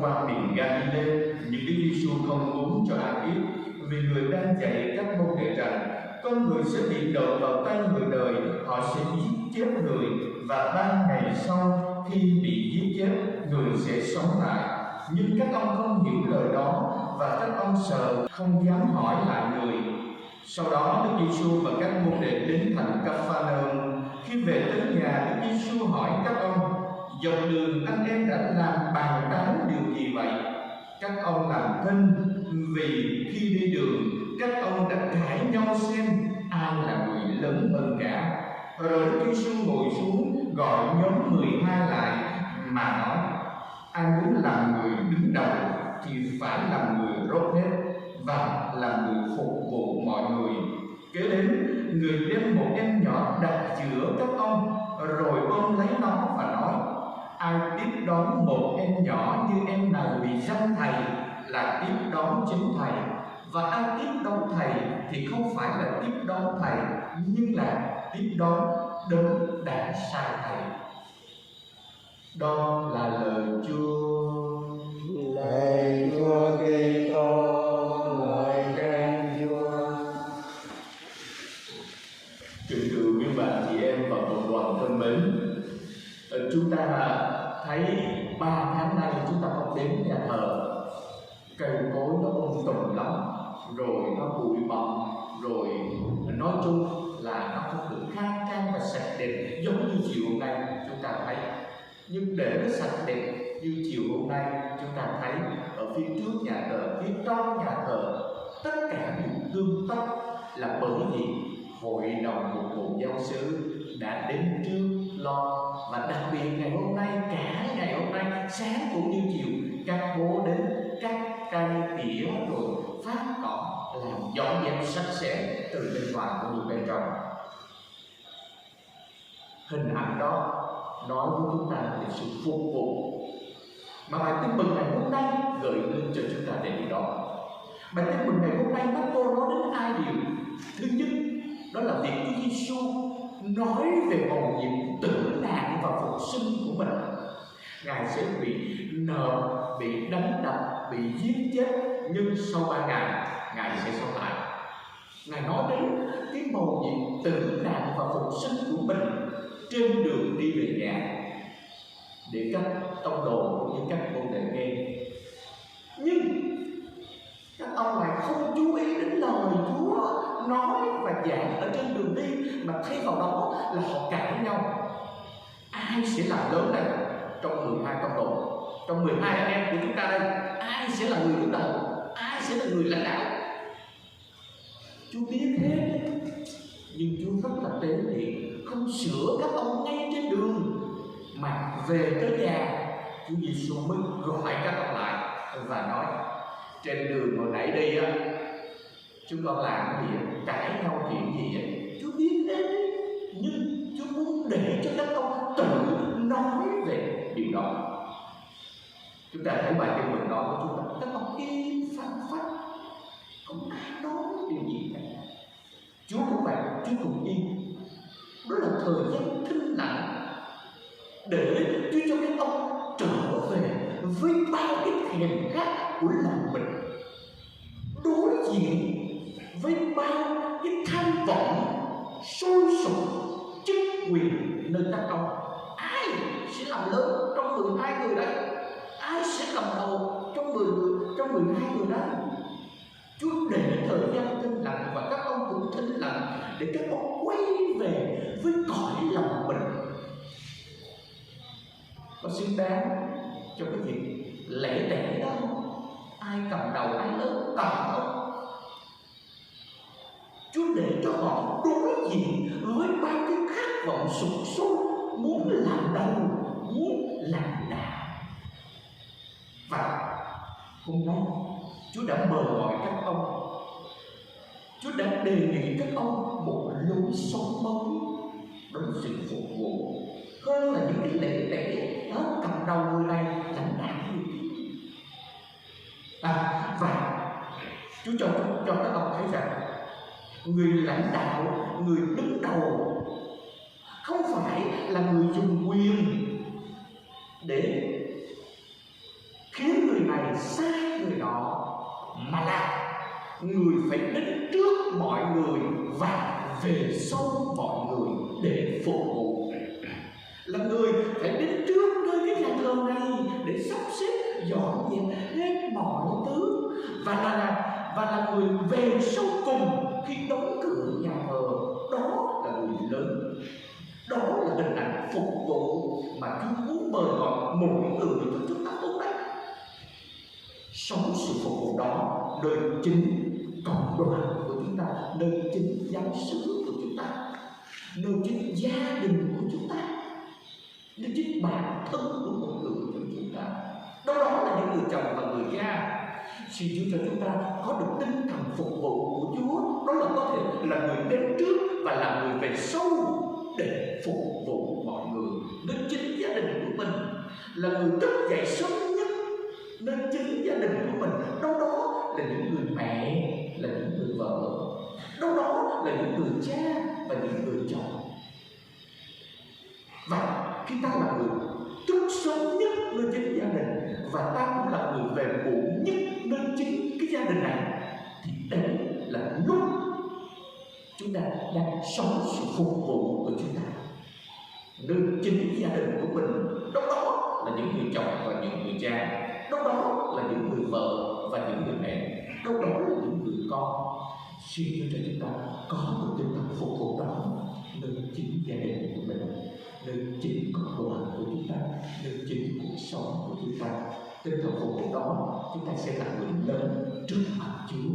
qua miền Galilee, nhưng Đức Giêsu không muốn cho ai biết, vì người đang dạy các môn đệ rằng con người sẽ bị nộp vào tay người đời, họ sẽ giết chết người, và 3 ngày sau khi bị giết chết, người sẽ sống lại. Nhưng các ông không hiểu lời đó, và các ông sợ không dám hỏi lại người. Sau đó Đức Giêsu và các môn đệ đến thành Ca-pha-nơ-um. Khi về tới nhà, Đức Giêsu hỏi các ông: dọc đường anh em đã làm bàn tán điều gì vậy? Các ông làm thinh, vì khi đi đường các ông đã cãi nhau xem ai là người lớn hơn cả. Rồi Đức Giêsu ngồi xuống gọi nhóm 12 lại mà nói: ai muốn làm người đứng đầu thì phải làm người rốt hết và làm người phục vụ mọi người. Kế đến, người đem một em nhỏ đặt giữa các ông, rồi ôm lấy nó và nói: ai tiếp đón một em nhỏ như em này vì danh thầy là tiếp đón chính thầy, và ai tiếp đón thầy thì không phải là tiếp đón thầy, nhưng là tiếp đón đấng đã sai thầy. Đó là lời Chúa. Lạy Chúa Kitô, ngợi khen Chúa. Kính thưa quý bạn chị em và cộng đoàn thân mến, chúng ta thấy 3 tháng nay chúng ta không đến nhà thờ, cây cối nó tùm lắm, rồi nó bụi bặm, rồi nói chung là nó không được khang trang và sạch đẹp giống như chiều hôm nay chúng ta thấy. Nhưng để nó sạch đẹp như chiều hôm nay chúng ta thấy ở phía trước nhà thờ, phía trong nhà thờ, tất cả những tương tất là bởi vì hội đồng mục vụ giáo xứ đã đến trước lo. Và đặc biệt ngày hôm nay, cả ngày hôm nay, sáng cũng như chiều, các bố đến cắt cây tỉa rồi phát cỏ, làm dọn dẹp sạch sẽ từ bên ngoài cũng như bên trong. Hình ảnh đó nói với chúng ta về sự phục vụ mà bài tin mừng ngày hôm nay gợi lên cho chúng ta để điều đó. Bài tin mừng ngày hôm nay nó cô nói đến 2 điều. Thứ nhất, đó là việc Chúa Giêsu nói về mầu nhiệm tử nạn và phục sinh của mình. Ngài sẽ bị nợ, bị đánh đập, bị giết chết, nhưng sau 3 ngày Ngài sẽ sống lại. Ngài nói đến cái mầu nhiệm tử nạn và phục sinh của mình trên đường đi về nhà để các tông đồ cũng như các môn đệ nghe. Nhưng các ông lại không chú ý đến lời Chúa nói và giảng ở trên đường đi, mà thay vào đó là họ cãi nhau. Ai sẽ làm lớn đây trong 12 tông đồ, trong 12 anh em của chúng ta đây? Ai sẽ là người đứng đầu? Ai sẽ là người lãnh đạo? Chúa biết hết, nhưng Chúa rất là tế nhị, không sửa các ông ngay trên đường, mà về tới nhà Chúa Giêsu mới gọi các ông lại và nói: trên đường hồi nãy đi á, chúng con làm cái gì, cãi nhau chuyện gì vậy? Chúa biết hết, nhưng Chúa muốn để cho các ông tự nói về điều đó. Chúng ta thấy bài tin mừng đó của chúng ta, các ông im phăng phắc, không ai nói điều gì cả. Chúa cũng vậy, Chúa cũng im. Đó là thời gian thinh lặng để Chúa cho các ông trở về với bao cái thèm khát của lòng mình, đối diện với bao cái tham vọng sôi sục chức quyền nơi các ông. Ai sẽ làm lớn trong 12 người đấy? Ai sẽ cầm đầu trong 12 người đấy? Chúa để thời gian thinh lặng và các ông cũng thinh lặng để các ông quay về với cõi lòng mình. Có xứng đáng cho cái việc lẻ tẻ đó không? Ai cầm đầu, ai lớn cầm không? Chúa để cho họ đối diện với bao cái khát vọng sụp sôi, muốn làm đầu, muốn làm đạo. Và hôm nay Chúa đã mời gọi các ông, Chúa đã đề nghị các ông một lối sống mới, đó là sự phục vụ, hơn là những cái lễ tẻ đó cầm đầu người này lãnh đạo người kia. Và Chúa cho các ông thấy rằng người lãnh đạo, người đứng đầu không phải là người dùng quyền để khiến người mọi người và về sau mọi người để phục vụ. Là người phải đến trước nơi cái nhà thờ này để sắp xếp dọn dẹp hết mọi thứ, và là người về sau cùng khi đóng cửa nhà thờ. Đó là người lớn. Đó là hình ảnh phục vụ mà Chúa muốn mời gọi mỗi người trong chúng ta hôm nay. Sống sự phục vụ đó nơi chính cộng đoàn của chúng ta, nơi chính giáo xứ của chúng ta, nơi chính gia đình của chúng ta, nơi chính bản thân của mỗi người trong chúng ta. Đó là những người chồng và người cha. Xin Chúa cho chúng ta có được tinh thần phục vụ của Chúa. Đó là có thể là người đến trước và là người về sau để phục vụ mọi người. Nên chính gia đình của mình là người thức dậy sớm nhất, nên chính gia đình của mình đó là những người mẹ, là những người vợ, đó là những người cha và những người chồng. Và khi ta là người thức sớm nhất nơi chính gia đình, và ta cũng là người về muộn nhất nơi chính cái gia đình này, thì đấy là lúc chúng ta đang sống sự phục vụ của chúng ta nơi chính gia đình của mình. Đó là những người chồng và những người cha, đó là những người vợ và những người mẹ, đó là những người con. Xin Chúa cho chúng ta có một tinh thần phục vụ đó nơi chính gia đình của mình, nơi chính cộng đoàn của chúng ta, nơi chính cuộc sống của chúng ta. Tinh thần phục vụ đó, chúng ta sẽ là người lớn trước mặt Chúa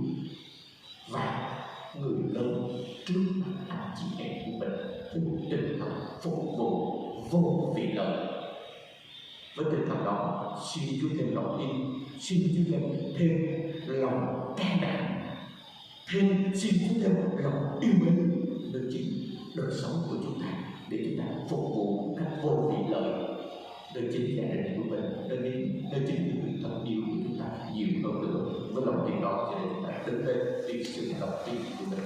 và người lớn trước mặt anh chị em của mình, với một tinh thần phục vụ vô vị lợi. Với tinh thần đó, xin Chúa thêm lòng tin, xin Chúa thêm lòng can đảm, xin Chúa thêm lòng yêu mến nơi chính đời sống của chúng ta, để chúng ta phục vụ một cách vô vị lợi nơi chính gia đình của mình, nơi chính những người thân yêu của chúng ta nhiều hơn nữa. Với lòng tin đó, cho nên chúng ta đứng lên đi sự lòng tin của mình.